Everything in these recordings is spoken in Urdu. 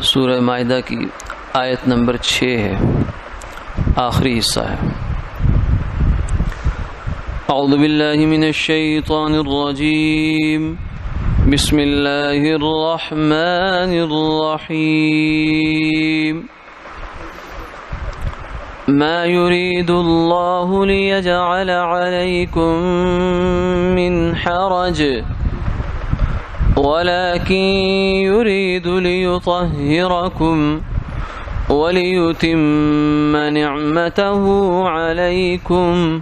سورہ مائدہ کی آیت نمبر 6 ہے، آخری حصہ ہے۔ اعوذ باللہ من الشیطان الرجیم، بسم اللہ الرحمن الرحیم۔ ما يريد الله ليجعل عليكم من حرج ولكن يريد ليطهركم وليتم نعمته عليكم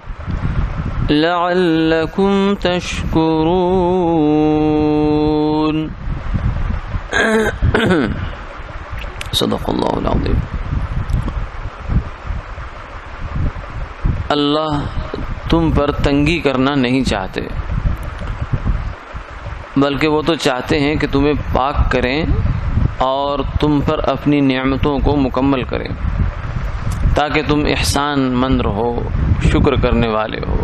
لعلكم تشكرون۔ صدق اللہ العظیم۔ اللہ تم پر تنگی کرنا نہیں چاہتے، بلکہ وہ تو چاہتے ہیں کہ تمہیں پاک کریں اور تم پر اپنی نعمتوں کو مکمل کریں تاکہ تم احسان مند رہو، شکر کرنے والے ہو۔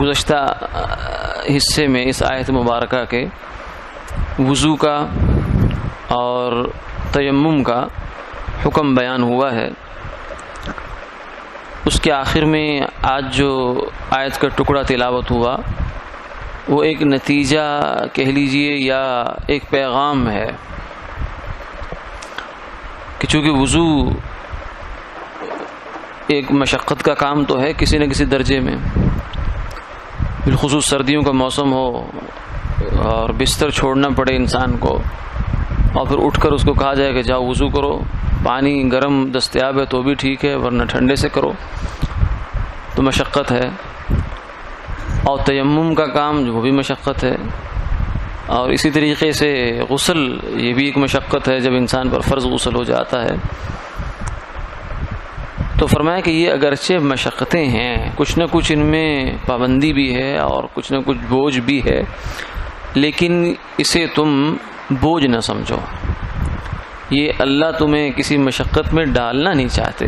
گزشتہ حصے میں اس آیت مبارکہ کے وضو کا اور تیمم کا حکم بیان ہوا ہے۔ اس کے آخر میں آج جو آیت کا ٹکڑا تلاوت ہوا وہ ایک نتیجہ کہہ لیجئے یا ایک پیغام ہے کہ چونکہ وضو ایک مشقت کا کام تو ہے کسی نہ کسی درجے میں، بالخصوص سردیوں کا موسم ہو اور بستر چھوڑنا پڑے انسان کو اور پھر اٹھ کر اس کو کہا جائے کہ جاؤ وضو کرو، پانی گرم دستیاب ہے تو بھی ٹھیک ہے ورنہ ٹھنڈے سے کرو، تو مشقت ہے۔ اور تیمم کا کام وہ بھی مشقت ہے، اور اسی طریقے سے غسل یہ بھی ایک مشقت ہے جب انسان پر فرض غسل ہو جاتا ہے۔ تو فرمایا کہ یہ اگرچہ مشقتیں ہیں، کچھ نہ کچھ ان میں پابندی بھی ہے اور کچھ نہ کچھ بوجھ بھی ہے، لیکن اسے تم بوجھ نہ سمجھو۔ یہ اللہ تمہیں کسی مشقت میں ڈالنا نہیں چاہتے،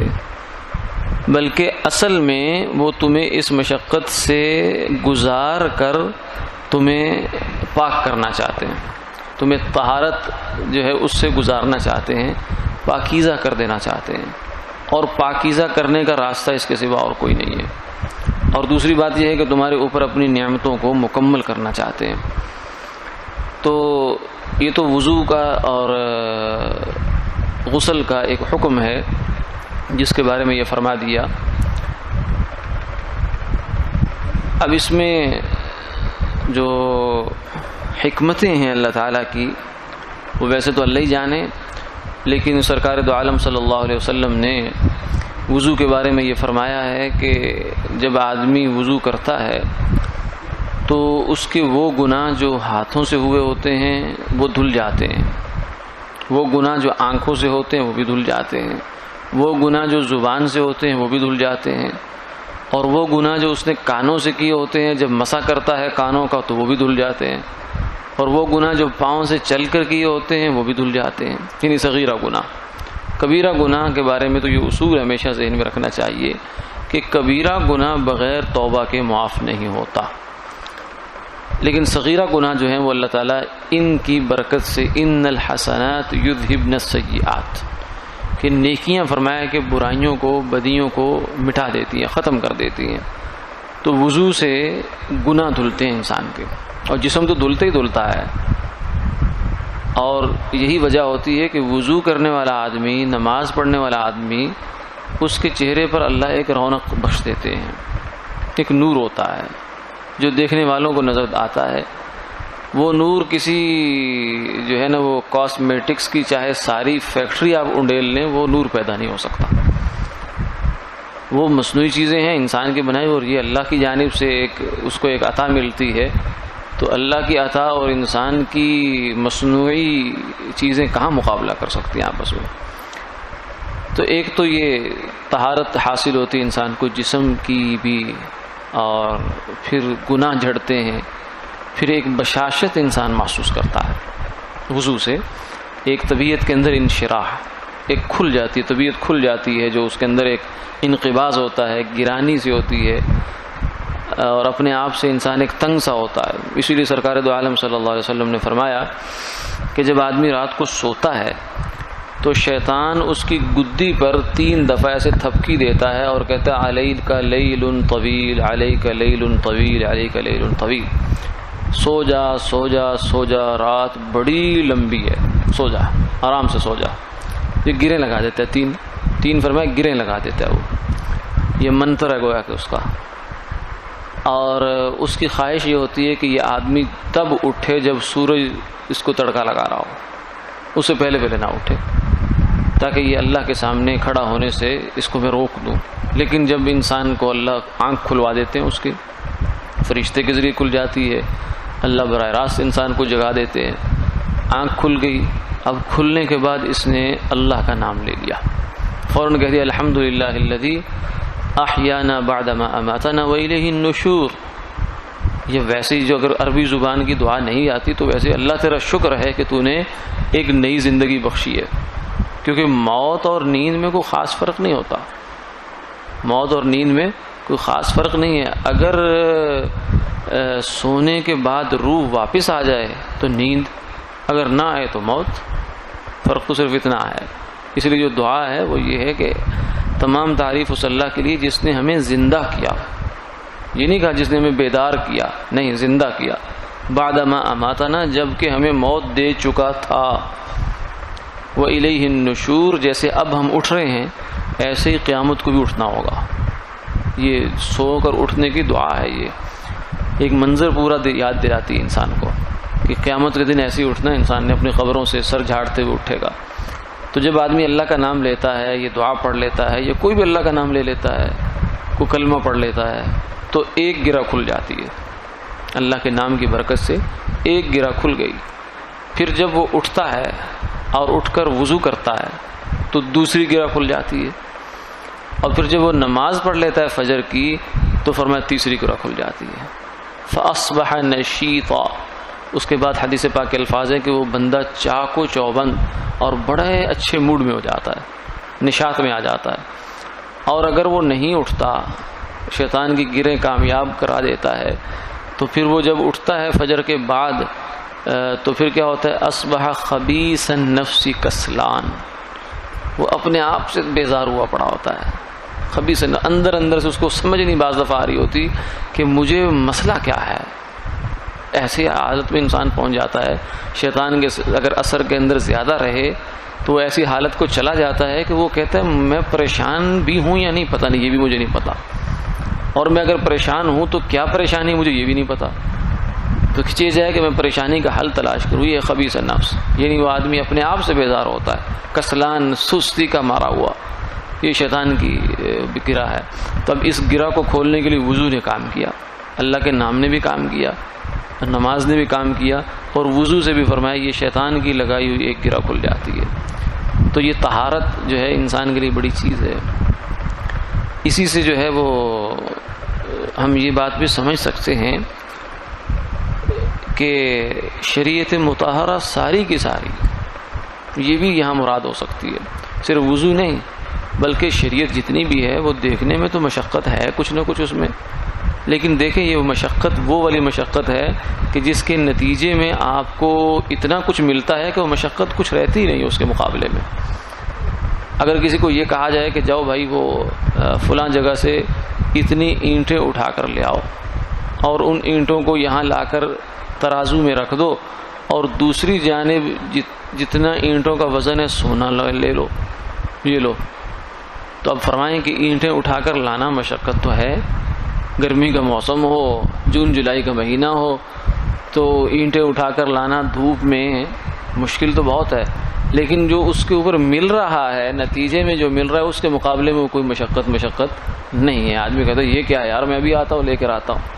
بلکہ اصل میں وہ تمہیں اس مشقت سے گزار کر تمہیں پاک کرنا چاہتے ہیں، تمہیں طہارت جو ہے اس سے گزارنا چاہتے ہیں، پاکیزہ کر دینا چاہتے ہیں، اور پاکیزہ کرنے کا راستہ اس کے سوا اور کوئی نہیں ہے۔ اور دوسری بات یہ ہے کہ تمہارے اوپر اپنی نعمتوں کو مکمل کرنا چاہتے ہیں۔ تو یہ تو وضو کا اور غسل کا ایک حکم ہے جس کے بارے میں یہ فرما دیا۔ اب اس میں جو حکمتیں ہیں اللہ تعالیٰ کی وہ ویسے تو اللہ ہی جانے، لیکن سرکار دو عالم صلی اللہ علیہ وسلم نے وضو کے بارے میں یہ فرمایا ہے کہ جب آدمی وضو کرتا ہے تو اس کے وہ گناہ جو ہاتھوں سے ہوئے ہوتے ہیں وہ دھل جاتے ہیں، وہ گناہ جو آنکھوں سے ہوتے ہیں وہ بھی دھل جاتے ہیں، وہ گناہ جو زبان سے ہوتے ہیں وہ بھی دھل جاتے ہیں، اور وہ گناہ جو اس نے کانوں سے کیے ہوتے ہیں جب مسا کرتا ہے کانوں کا تو وہ بھی دھل جاتے ہیں، اور وہ گناہ جو پاؤں سے چل کر کیے ہوتے ہیں وہ بھی دھل جاتے ہیں، یعنی صغیرہ گناہ۔ کبیرہ گناہ کے بارے میں تو یہ اصول ہمیشہ ذہن میں رکھنا چاہیے کہ کبیرہ گناہ بغیر توبہ کے معاف نہیں ہوتا، لیکن صغیرہ گناہ جو ہیں وہ اللہ تعالیٰ ان کی برکت سے ان الحسنات یذہبن السیئات کہ نیکیاں فرمایا کہ برائیوں کو بدیوں کو مٹا دیتی ہیں، ختم کر دیتی ہیں۔ تو وضو سے گناہ دھلتے ہیں انسان کے، اور جسم تو دھلتا ہی دھلتا ہے، اور یہی وجہ ہوتی ہے کہ وضو کرنے والا آدمی، نماز پڑھنے والا آدمی، اس کے چہرے پر اللہ ایک رونق بخش دیتے ہیں، ایک نور ہوتا ہے جو دیکھنے والوں کو نظر آتا ہے۔ وہ نور کسی جو ہے نا وہ کاسمیٹکس کی چاہے ساری فیکٹری آپ انڈیل لیں وہ نور پیدا نہیں ہو سکتا۔ وہ مصنوعی چیزیں ہیں انسان کی بنائی، اور یہ اللہ کی جانب سے اس کو ایک عطا ملتی ہے، تو اللہ کی عطا اور انسان کی مصنوعی چیزیں کہاں مقابلہ کر سکتی ہیں آپس میں۔ تو ایک تو یہ طہارت حاصل ہوتی ہے انسان کو جسم کی بھی، اور پھر گناہ جھڑتے ہیں، پھر ایک بشاشت انسان محسوس کرتا ہے وضو سے، ایک طبیعت کے اندر انشراح، ایک کھل جاتی ہے، طبیعت کھل جاتی ہے، جو اس کے اندر ایک انقباض ہوتا ہے، گرانی سی ہوتی ہے، اور اپنے آپ سے انسان ایک تنگ سا ہوتا ہے۔ اسی لیے سرکار دو عالم صلی اللہ علیہ وسلم نے فرمایا کہ جب آدمی رات کو سوتا ہے تو شیطان اس کی گدی پر 3 دفعہ ایسے تھپکی دیتا ہے اور کہتا ہے علیک لیل طویل، علیک لیل طویل، علیک لیل طویل، سو جا سو جا سو جا، رات بڑی لمبی ہے، سو جا، آرام سے سو جا۔ یہ گریں لگا دیتا ہے، تین فرمایا گریں لگا دیتا ہے، وہ یہ منتر ہے گویا کہ اس کا۔ اور اس کی خواہش یہ ہوتی ہے کہ یہ آدمی تب اٹھے جب سورج اس کو تڑکا لگا رہا ہو، اس سے پہلے نہ اٹھے، تاکہ یہ اللہ کے سامنے کھڑا ہونے سے اس کو میں روک دوں۔ لیکن جب انسان کو اللہ آنکھ کھلوا دیتے ہیں، اس کی فرشتے کے ذریعے کھل جاتی ہے، اللہ براہ راست انسان کو جگا دیتے ہیں، آنکھ کھل گئی۔ اب کھلنے کے بعد اس نے اللہ کا نام لے لیا، فوراً کہہ دیا الحمدللہ الذی احیانا بعدما اماتنا والیہ النشور۔ یہ ویسے ہی جو اگر عربی زبان کی دعا نہیں آتی تو ویسے اللہ تیرا شکر ہے کہ تو نے ایک نئی زندگی بخشی ہے، کیونکہ موت اور نیند میں کوئی خاص فرق نہیں ہوتا، موت اور نیند میں کوئی خاص فرق نہیں ہے۔ اگر سونے کے بعد روح واپس آ جائے تو نیند، اگر نہ آئے تو موت، فرق تو صرف اتنا ہے۔ اس لیے جو دعا ہے وہ یہ ہے کہ تمام تعریف اس اللہ کے لیے جس نے ہمیں زندہ کیا، یہ نہیں کہا جس نے ہمیں بیدار کیا، نہیں، زندہ کیا، بعدما اماتنا، جب کہ ہمیں موت دے چکا تھا، وَإِلَيْهِ النُّشُورُ، جیسے اب ہم اٹھ رہے ہیں ایسے ہی قیامت کو بھی اٹھنا ہوگا۔ یہ سو کر اٹھنے کی دعا ہے، یہ ایک منظر پورا یاد دلاتی ہے انسان کو کہ قیامت کے دن ایسے ہی اٹھنا، انسان نے اپنی قبروں سے سر جھاڑتے ہوئے اٹھے گا۔ تو جب آدمی اللہ کا نام لیتا ہے، یہ دعا پڑھ لیتا ہے، یا کوئی بھی اللہ کا نام لے لیتا ہے، کوئی کلمہ پڑھ لیتا ہے، تو ایک گرہ کھل جاتی ہے، اللہ کے نام کی برکت سے ایک گرہ کھل گئی۔ پھر جب وہ اٹھتا ہے اور اٹھ کر وضو کرتا ہے تو دوسری گرہ کھل جاتی ہے، اور پھر جب وہ نماز پڑھ لیتا ہے فجر کی تو فرمایا تیسری گرہ کھل جاتی ہے، فَأَصْبَحَ نَشِيطًا۔ اس کے بعد حدیث پاک کے الفاظ ہیں کہ وہ بندہ چاق و چوبند اور بڑے اچھے موڈ میں ہو جاتا ہے، نشاط میں آ جاتا ہے۔ اور اگر وہ نہیں اٹھتا، شیطان کی گریں کامیاب کرا دیتا ہے، تو پھر وہ جب اٹھتا ہے فجر کے بعد تو پھر کیا ہوتا ہے، اصبح خبیث النفس کسلان، وہ اپنے آپ سے بیزار ہوا پڑا ہوتا ہے، خبیث، اندر سے اس کو سمجھ نہیں بعض دفعہ آ رہی ہوتی کہ مجھے مسئلہ کیا ہے۔ ایسی حالت میں انسان پہنچ جاتا ہے، شیطان کے اگر اثر کے اندر زیادہ رہے تو وہ ایسی حالت کو چلا جاتا ہے کہ وہ کہتا ہے میں پریشان بھی ہوں یا نہیں پتہ نہیں، یہ بھی مجھے نہیں پتا، اور میں اگر پریشان ہوں تو کیا پریشانی مجھے یہ بھی نہیں پتا، تو چیز ہے کہ میں پریشانی کا حل تلاش کروں۔ یہ خبیث نفس، یعنی وہ آدمی اپنے آپ سے بیزار ہوتا ہے، کسلان، سستی کا مارا ہوا، یہ شیطان کی گرہ ہے۔ تب اس گرہ کو کھولنے کے لیے وضو نے کام کیا، اللہ کے نام نے بھی کام کیا، نماز نے بھی کام کیا، اور وضو سے بھی فرمایا یہ شیطان کی لگائی ہوئی ایک گرہ کھل جاتی ہے۔ تو یہ طہارت جو ہے انسان کے لیے بڑی چیز ہے۔ اسی سے جو ہے وہ ہم یہ بات بھی سمجھ سکتے ہیں کہ شریعت مطہرہ ساری کی ساری، یہ بھی یہاں مراد ہو سکتی ہے، صرف وضو نہیں بلکہ شریعت جتنی بھی ہے وہ دیکھنے میں تو مشقت ہے کچھ نہ کچھ اس میں، لیکن دیکھیں یہ مشقت وہ والی مشقت ہے کہ جس کے نتیجے میں آپ کو اتنا کچھ ملتا ہے کہ وہ مشقت کچھ رہتی ہی نہیں اس کے مقابلے میں۔ اگر کسی کو یہ کہا جائے کہ جاؤ بھائی وہ فلاں جگہ سے اتنی اینٹیں اٹھا کر لے آؤ، اور ان اینٹوں کو یہاں لا کر ترازو میں رکھ دو، اور دوسری جانب جتنا اینٹوں کا وزن ہے سونا لے لو، یہ لو، تو اب فرمائیں کہ اینٹیں اٹھا کر لانا مشقت تو ہے، گرمی کا موسم ہو، جون جولائی کا مہینہ ہو، تو اینٹیں اٹھا کر لانا دھوپ میں مشکل تو بہت ہے، لیکن جو اس کے اوپر مل رہا ہے، نتیجے میں جو مل رہا ہے اس کے مقابلے میں کوئی مشقت نہیں ہے۔ آدمی کہتا ہے یہ کیا ہے یار، میں ابھی آتا ہوں لے کر آتا ہوں۔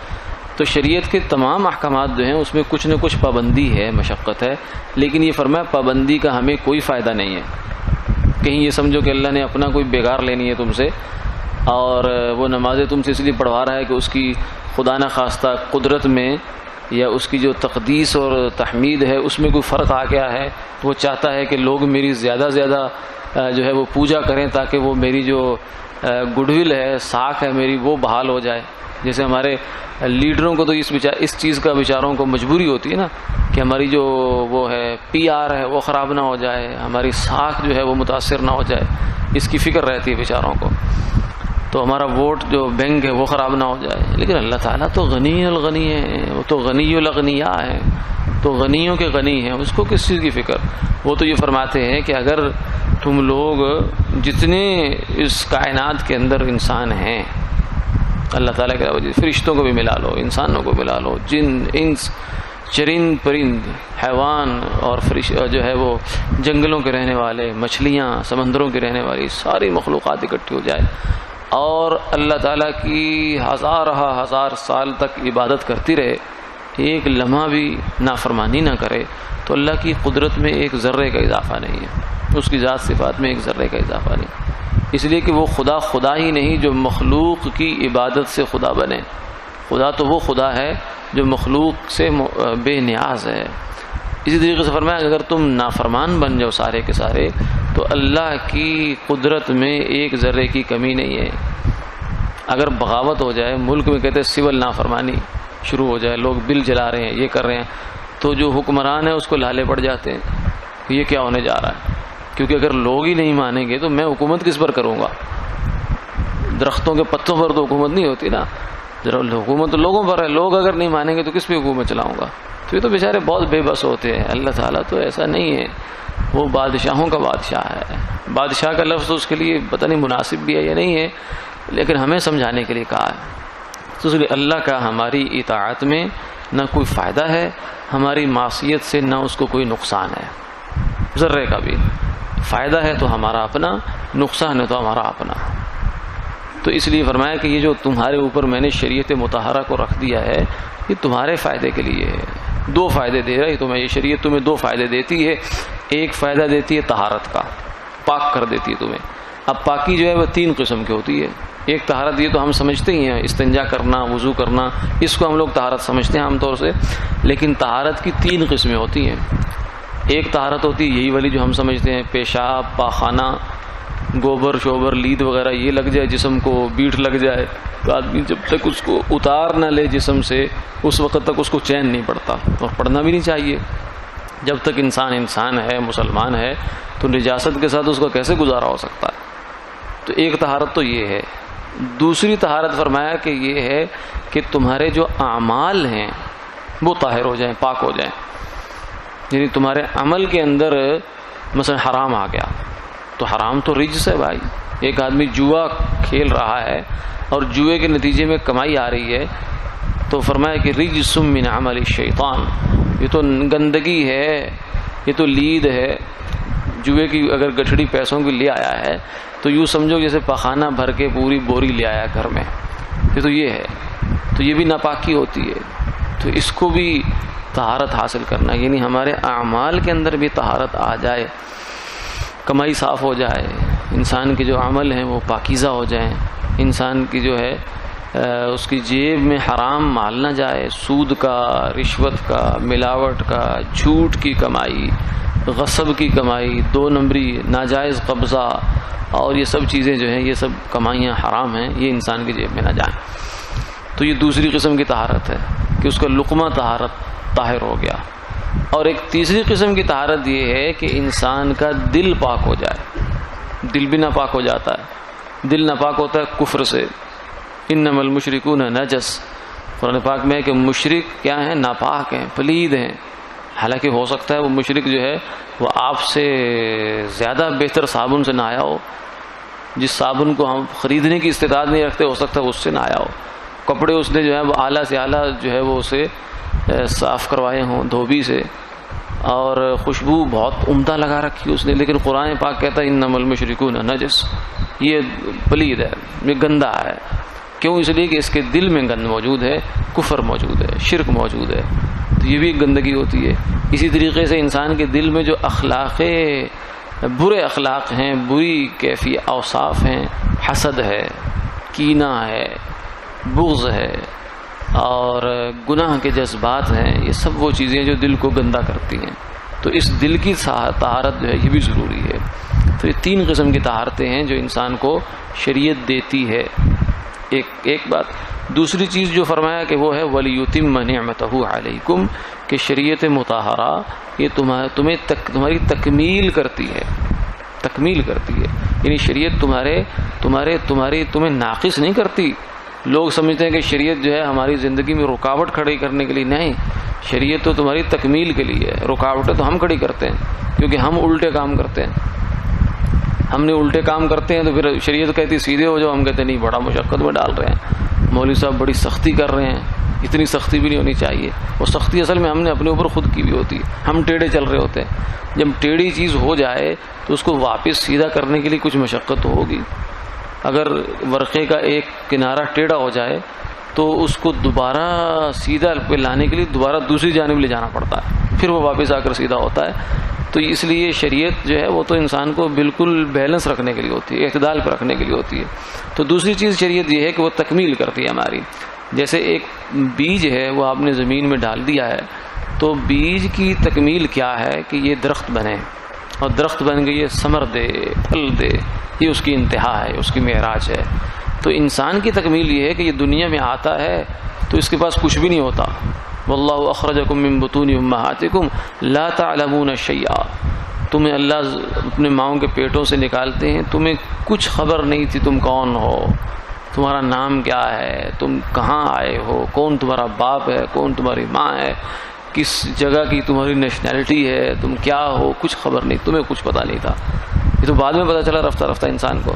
تو شریعت کے تمام احکامات جو ہیں اس میں کچھ نہ کچھ پابندی ہے، مشقت ہے، لیکن یہ فرمایا پابندی کا ہمیں کوئی فائدہ نہیں ہے۔ کہیں یہ سمجھو کہ اللہ نے اپنا کوئی بیگار لینی ہے تم سے، اور وہ نمازیں تم سے اس لیے پڑھوا رہا ہے کہ اس کی خدا نہ خواستہ قدرت میں یا اس کی جو تقدیس اور تحمید ہے اس میں کوئی فرق آ گیا ہے، تو وہ چاہتا ہے کہ لوگ میری زیادہ جو ہے وہ پوجا کریں تاکہ وہ میری جو گڈ ول ہے، ساکھ ہے میری، وہ بحال ہو جائے. جیسے ہمارے لیڈروں کو تو اس چیز کا بیچاروں کو مجبوری ہوتی ہے نا کہ ہماری جو وہ ہے PR ہے وہ خراب نہ ہو جائے، ہماری ساکھ جو ہے وہ متاثر نہ ہو جائے، اس کی فکر رہتی ہے بیچاروں کو. تو ہمارا ووٹ جو بینک ہے وہ خراب نہ ہو جائے. لیکن اللہ تعالیٰ تو غنی الغنی ہے، وہ تو غنی الاغنیاء ہے، تو غنیوں کے غنی ہیں، اس کو کس چیز کی فکر. وہ تو یہ فرماتے ہیں کہ اگر تم لوگ جتنے اس کائنات کے اندر انسان ہیں، اللہ تعالیٰ کے علاوہ فرشتوں کو بھی ملا لو، انسانوں کو ملا لو، جن انس چرند پرند حیوان اور جو ہے وہ جنگلوں کے رہنے والے، مچھلیاں سمندروں کے رہنے والی ساری مخلوقات اکٹھی ہو جائے اور اللہ تعالیٰ کی ہزار سال تک عبادت کرتی رہے، ایک لمحہ بھی نافرمانی نہ کرے، تو اللہ کی قدرت میں ایک ذرے کا اضافہ نہیں ہے، اس کی ذات صفات میں ایک ذرے کا اضافہ نہیں. اس لیے کہ وہ خدا ہی نہیں جو مخلوق کی عبادت سے خدا بنے. خدا تو وہ خدا ہے جو مخلوق سے بے نیاز ہے. اسی طریقے سے فرمایا اگر تم نافرمان بن جاؤ سارے کے سارے تو اللہ کی قدرت میں ایک ذرے کی کمی نہیں ہے. اگر بغاوت ہو جائے، ملک میں کہتے ہیں سول نافرمانی شروع ہو جائے، لوگ بل جلا رہے ہیں، یہ کر رہے ہیں، تو جو حکمران ہے اس کو لالے پڑ جاتے ہیں کہ یہ کیا ہونے جا رہا ہے. کیونکہ اگر لوگ ہی نہیں مانیں گے تو میں حکومت کس پر کروں گا؟ درختوں کے پتوں پر تو حکومت نہیں ہوتی نا، حکومت تو لوگوں پر ہے. لوگ اگر نہیں مانیں گے تو کس پہ حکومت چلاؤں گا؟ تو یہ تو بیچارے بہت بے بس ہوتے ہیں. اللہ تعالیٰ تو ایسا نہیں ہے، وہ بادشاہوں کا بادشاہ ہے. بادشاہ کا لفظ اس کے لیے پتہ نہیں مناسب بھی ہے یا نہیں ہے، لیکن ہمیں سمجھانے کے لیے کہا ہے. تو اس لیے اللہ کا ہماری اطاعت میں نہ کوئی فائدہ ہے، ہماری معصیت سے نہ اس کو کوئی نقصان ہے. ذرے کا بھی فائدہ ہے تو ہمارا اپنا، نقصان ہے تو ہمارا اپنا. تو اس لیے فرمایا کہ یہ جو تمہارے اوپر میں نے شریعت مطہرہ کو رکھ دیا ہے یہ تمہارے فائدے کے لیے ہے. دو فائدے دے رہا ہے تمہیں یہ شریعت، تمہیں دو فائدے دیتی ہے. ایک فائدہ دیتی ہے طہارت کا، پاک کر دیتی ہے تمہیں. اب پاکی جو ہے وہ 3 قسم کی ہوتی ہے. ایک طہارت یہ تو ہم سمجھتے ہی ہیں، استنجا کرنا، وضو کرنا، اس کو ہم لوگ طہارت سمجھتے ہیں عام طور سے. لیکن طہارت کی 3 قسمیں ہوتی ہیں. ایک طہارت ہوتی ہے یہی والی جو ہم سمجھتے ہیں، پیشاب، پاخانہ، گوبر شوبر لید وغیرہ یہ لگ جائے جسم کو، بیٹھ لگ جائے تو آدمی جب تک اس کو اتار نہ لے جسم سے اس وقت تک اس کو چین نہیں پڑتا، اور پڑھنا بھی نہیں چاہیے. جب تک انسان ہے، مسلمان ہے، تو نجاست کے ساتھ اس کا کیسے گزارا ہو سکتا ہے؟ تو ایک طہارت تو یہ ہے. دوسری طہارت فرمایا کہ یہ ہے کہ تمہارے جو اعمال ہیں وہ طاہر ہو جائیں، پاک ہو جائیں. یعنی تمہارے عمل کے اندر مثلا حرام آ گیا تو حرام تو رجس ہے بھائی. ایک آدمی جوا کھیل رہا ہے اور جوئے کے نتیجے میں کمائی آ رہی ہے تو فرمایا کہ رجس من عمل الشیطان، یہ تو گندگی ہے، یہ تو لید ہے. جوئے کی اگر گٹھڑی پیسوں کی لے آیا ہے تو یوں سمجھو جیسے پخانہ بھر کے پوری بوری لے آیا گھر میں، یہ تو یہ ہے. تو یہ بھی ناپاکی ہوتی ہے. تو اس کو بھی طہارت حاصل کرنا، یعنی ہمارے اعمال کے اندر بھی طہارت آ جائے، کمائی صاف ہو جائے، انسان کے جو عمل ہیں وہ پاکیزہ ہو جائیں، انسان کی جو ہے اس کی جیب میں حرام مال نہ جائے، سود کا، رشوت کا، ملاوٹ کا، جھوٹ کی کمائی، غصب کی کمائی، 2 نمبری، ناجائز قبضہ، اور یہ سب چیزیں جو ہیں یہ سب کمائیاں حرام ہیں، یہ انسان کی جیب میں نہ جائیں. تو یہ دوسری قسم کی طہارت ہے کہ اس کا لقمہ طاہر ہو گیا. اور ایک تیسری قسم کی طہارت یہ ہے کہ انسان کا دل پاک ہو جائے. دل بھی ناپاک ہو جاتا ہے. دل ناپاک ہوتا ہے کفر سے. انما المشرکون نجس، قرآن پاک میں ہے کہ مشرک کیا ہیں؟ ناپاک ہیں، پلید ہیں. حالانکہ ہو سکتا ہے وہ مشرک جو ہے وہ آپ سے زیادہ بہتر صابن سے نہایا ہو، جس صابن کو ہم خریدنے کی استطاعت نہیں رکھتے ہو سکتا ہے اس سے نہایا ہو. کپڑے اس نے جو ہے وہ اعلیٰ سے اعلیٰ جو ہے وہ اسے صاف کروائے ہوں دھوبی سے، اور خوشبو بہت عمدہ لگا رکھی اس نے. لیکن قرآن پاک کہتا ہے انما المشرکون نجس، یہ پلید ہے، یہ گندا ہے. کیوں؟ اس لیے کہ اس کے دل میں گند موجود ہے، کفر موجود ہے، شرک موجود ہے. تو یہ بھی ایک گندگی ہوتی ہے. اسی طریقے سے انسان کے دل میں جو برے اخلاق ہیں، بری کیفی اوصاف ہیں، حسد ہے، کینہ ہے، بغض ہے، اور گناہ کے جذبات ہیں، یہ سب وہ چیزیں جو دل کو گندا کرتی ہیں. تو اس دل کی طہارت جو ہے یہ بھی ضروری ہے. تو یہ 3 قسم کی طہارتیں ہیں جو انسان کو شریعت دیتی ہے. ایک بات. دوسری چیز جو فرمایا کہ وہ ہے وَلِيُتِمَّ نِعْمَتَهُ عَلَيْكُمْ، کہ شریعت مطہرہ یہ تمہاری تکمیل کرتی ہے. تکمیل کرتی ہے یعنی شریعت تمہیں ناقص نہیں کرتی. لوگ سمجھتے ہیں کہ شریعت جو ہے ہماری زندگی میں رکاوٹ کھڑی کرنے کے لیے، نہیں، شریعت تو تمہاری تکمیل کے لیے ہے. رکاوٹیں تو ہم کھڑی کرتے ہیں کیونکہ ہم الٹے کام کرتے ہیں. ہم نے الٹے کام کرتے ہیں تو پھر شریعت کہتی سیدھے ہو جاؤ، ہم کہتے ہیں نہیں، بڑا مشقت میں ڈال رہے ہیں، مولوی صاحب بڑی سختی کر رہے ہیں. اتنی سختی بھی نہیں ہونی چاہیے. وہ سختی اصل میں ہم نے اپنے اوپر خود کی بھی ہوتی ہے. ہم ٹیڑھے چل رہے ہوتے ہیں. جب ٹیڑھی چیز ہو جائے تو اس کو واپس سیدھا کرنے کے لیے کچھ مشقت تو ہوگی. اگر ورقے کا ایک کنارہ ٹیڑھا ہو جائے تو اس کو دوبارہ سیدھا پہ لانے کے لیے دوبارہ دوسری جانب لے جانا پڑتا ہے، پھر وہ واپس آ کر سیدھا ہوتا ہے. تو اس لیے شریعت جو ہے وہ تو انسان کو بالکل بیلنس رکھنے کے لیے ہوتی ہے، اعتدال پہ رکھنے کے لیے ہوتی ہے. تو دوسری چیز شریعت یہ ہے کہ وہ تکمیل کرتی ہے ہماری. جیسے ایک بیج ہے وہ آپ نے زمین میں ڈال دیا ہے، تو بیج کی تکمیل کیا ہے کہ یہ درخت بنے، اور درخت بن کے یہ ثمر دے، پھل دے. یہ اس کی انتہا ہے، اس کی معراج ہے. تو انسان کی تکمیل یہ ہے کہ یہ دنیا میں آتا ہے تو اس کے پاس کچھ بھی نہیں ہوتا. واللہ اخرجکم من بطون امہاتکم لا تعلمون شیئا. تمہیں اللہ اپنے ماؤں کے پیٹوں سے نکالتے ہیں، تمہیں کچھ خبر نہیں تھی تم کون ہو، تمہارا نام کیا ہے، تم کہاں آئے ہو، کون تمہارا باپ ہے، کون تمہاری ماں ہے، کس جگہ کی تمہاری نیشنلٹی ہے، تم کیا ہو، کچھ خبر نہیں، تمہیں کچھ پتہ نہیں تھا. یہ تو بعد میں پتہ چلا رفتہ رفتہ انسان کو.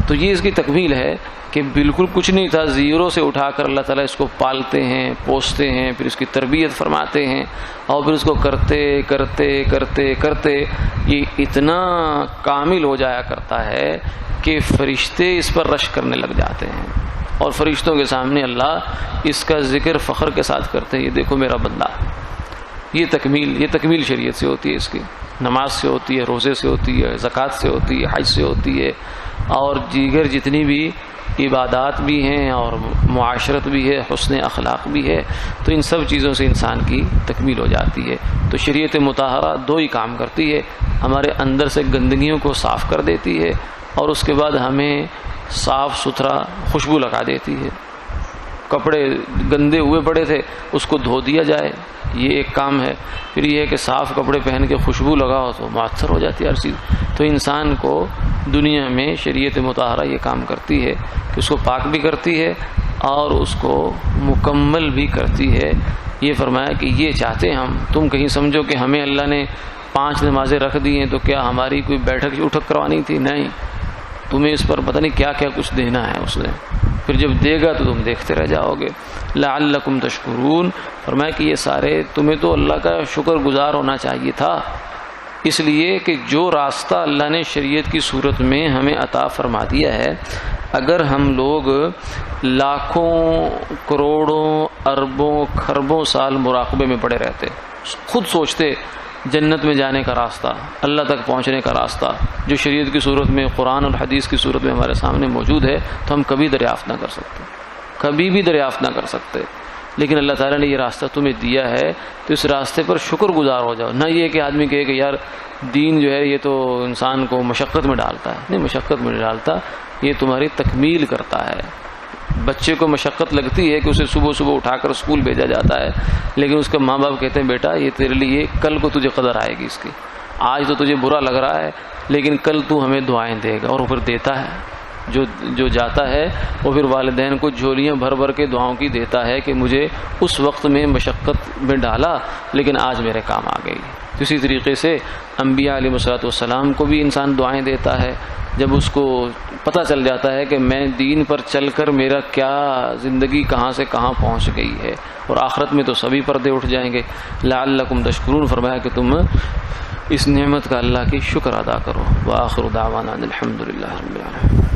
تو یہ اس کی تکمیل ہے کہ بالکل کچھ نہیں تھا، زیرو سے اٹھا کر اللہ تعالیٰ اس کو پالتے ہیں، پوستے ہیں، پھر اس کی تربیت فرماتے ہیں، اور پھر اس کو کرتے کرتے کرتے کرتے یہ اتنا کامل ہو جایا کرتا ہے کہ فرشتے اس پر رشک کرنے لگ جاتے ہیں، اور فرشتوں کے سامنے اللہ اس کا ذکر فخر کے ساتھ کرتے ہیں، یہ دیکھو میرا بندہ. یہ تکمیل شریعت سے ہوتی ہے. اس کی نماز سے ہوتی ہے، روزے سے ہوتی ہے، زکوٰۃ سے ہوتی ہے، حج سے ہوتی ہے، اور دیگر جتنی بھی عبادات بھی ہیں اور معاشرت بھی ہے، حسن اخلاق بھی ہے. تو ان سب چیزوں سے انسان کی تکمیل ہو جاتی ہے. تو شریعت مطہرہ 2 ہی کام کرتی ہے، ہمارے اندر سے گندگیوں کو صاف کر دیتی ہے، اور اس کے بعد ہمیں صاف ستھرا خوشبو لگا دیتی ہے. کپڑے گندے ہوئے پڑے تھے اس کو دھو دیا جائے، یہ ایک کام ہے. پھر یہ ہے کہ صاف کپڑے پہن کے خوشبو لگاؤ تو معطر ہو جاتی ہے ہر چیز. تو انسان کو دنیا میں شریعت مطہرہ یہ کام کرتی ہے کہ اس کو پاک بھی کرتی ہے اور اس کو مکمل بھی کرتی ہے. یہ فرمایا کہ یہ چاہتے ہم، تم کہیں سمجھو کہ ہمیں اللہ نے 5 نمازیں رکھ دی ہیں تو کیا ہماری کوئی بیٹھک اٹھک کروانی تھی؟ نہیں، تمہیں اس پر پتہ نہیں کیا کیا کچھ دینا ہے اس نے. پھر جب دے گا تو تم دیکھتے رہ جاؤ گے. لعلکم تشکرون. فرمایا کہ یہ سارے تمہیں تو اللہ کا شکر گزار ہونا چاہیے تھا، اس لیے کہ جو راستہ اللہ نے شریعت کی صورت میں ہمیں عطا فرما دیا ہے، اگر ہم لوگ لاکھوں کروڑوں اربوں خربوں سال مراقبے میں پڑے رہتے، خود سوچتے جنت میں جانے کا راستہ، اللہ تک پہنچنے کا راستہ جو شریعت کی صورت میں، قرآن اور حدیث کی صورت میں ہمارے سامنے موجود ہے، تو ہم کبھی دریافت نہ کر سکتے، کبھی بھی دریافت نہ کر سکتے. لیکن اللہ تعالیٰ نے یہ راستہ تمہیں دیا ہے تو اس راستے پر شکر گزار ہو جاؤ. نہ یہ کہ آدمی کہے کہ یار دین جو ہے یہ تو انسان کو مشقت میں ڈالتا ہے. نہیں، مشقت میں نہیں ڈالتا، یہ تمہاری تکمیل کرتا ہے. بچے کو مشقت لگتی ہے کہ اسے صبح صبح اٹھا کر اسکول بھیجا جاتا ہے، لیکن اس کے ماں باپ کہتے ہیں بیٹا یہ تیرے لیے کل کو تجھے قدر آئے گی اس کی، آج تو تجھے برا لگ رہا ہے لیکن کل تو ہمیں دعائیں دے گا. اور وہ پھر دیتا ہے، جو جاتا ہے وہ پھر والدین کو جھولیاں بھر بھر کے دعاؤں کی دیتا ہے کہ مجھے اس وقت میں مشقت میں ڈالا لیکن آج میرے کام آ گئی. اسی طریقے سے انبیاء علیہ الصلوۃ والسلام کو بھی انسان دعائیں دیتا ہے جب اس کو پتہ چل جاتا ہے کہ میں دین پر چل کر میرا کیا زندگی کہاں سے کہاں پہنچ گئی ہے، اور آخرت میں تو سبھی پردے اٹھ جائیں گے. لعلکم تشکرون. فرمایا کہ تم اس نعمت کا اللہ کی شکر ادا کرو. وآخر دعوانا الحمد للہ رب العالمین.